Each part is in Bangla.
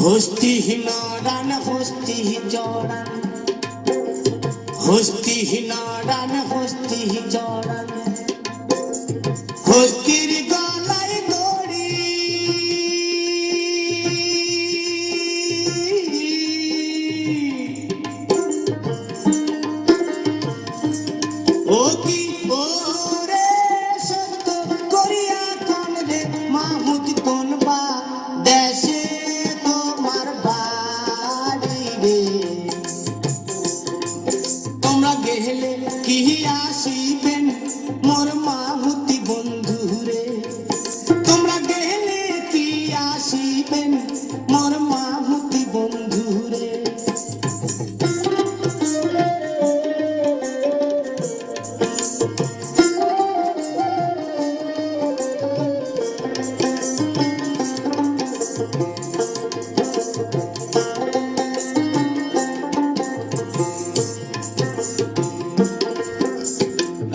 হস্তি নরান হস্তি জড়ান, হস্তি নরান হস্তি জড়ান, হস্তির গলায় দড়ি, ও কি ওরে সত্য করিয়া কোন রে মাহুত কোন বা দেশে তোমার বাড়ি রে, তোমরা গেলে কি আসিবেন মোর মাহুতি বন্ধু রে, তোমরা গেলে কি আসিবেন মোর মাহুতি বন্ধু রে।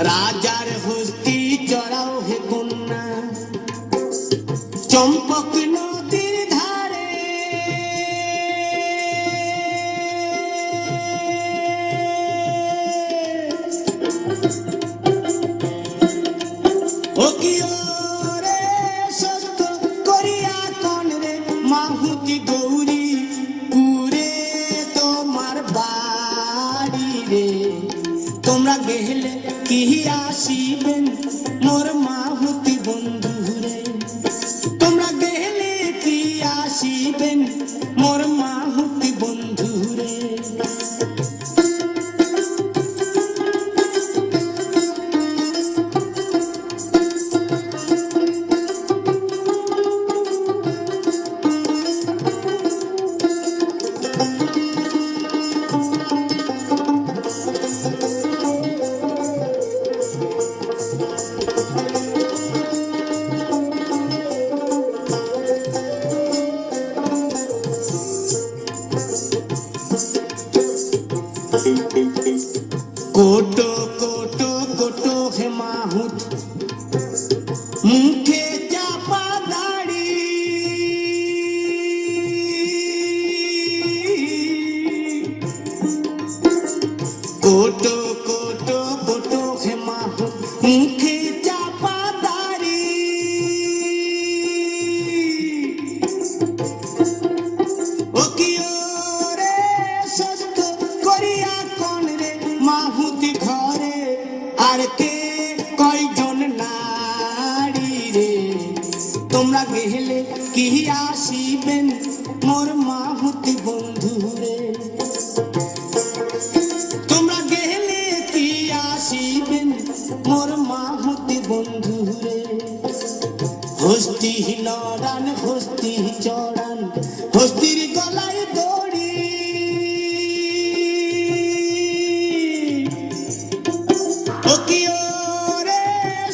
রাজার হস্তি চড়াও হে কন্যা চম্পক নদীর ধারে, ও কি ওরে সত্য করিয়া কোন রে মাহুতি গৌরী পুরে তোমার বাড়ি রে, তোমরা গেলে কি আসিবেন মোর মাহুতি বন্ধু রে, তোমরা গেলে কি আসিবেন মোর মাহুতি বন্ধু রে। কোটো কোটো কোটো হে মাহুত মুখে চাপা দাড়ি, কোটো কোটো কোটো হে মাহুত মুখে চাপা দাড়ি, ও কি ওরে সত্য করিয়া কোন রে মাহুতি ঘরে আর কে কয়জন নারী রে, তোমরা গেলে কি আসিবেন মোর মাহুতি বন্ধু রে, তোমরা গেলে কি আসিবেন মোর মাহুতি বন্ধু রে। হস্তি নরান হস্তি চড়ান, হস্তির গলায় দড়ি, ও কি ওরে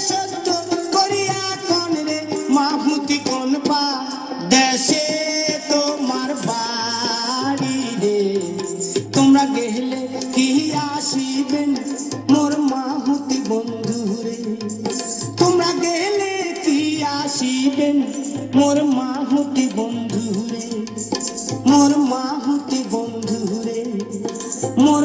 সত্য করিয়া কোন রে মাহুতি কোন পা দেশে তোমার বাড়ি রে, তোমরা গেলে কি আসিবেন মোর মাহুতি বন্ধু রে, তোমরা গেলে কি আসিবেন মোর মাহুতি বন্ধু রে, মোর মাহুতি বন্ধু রে, মোর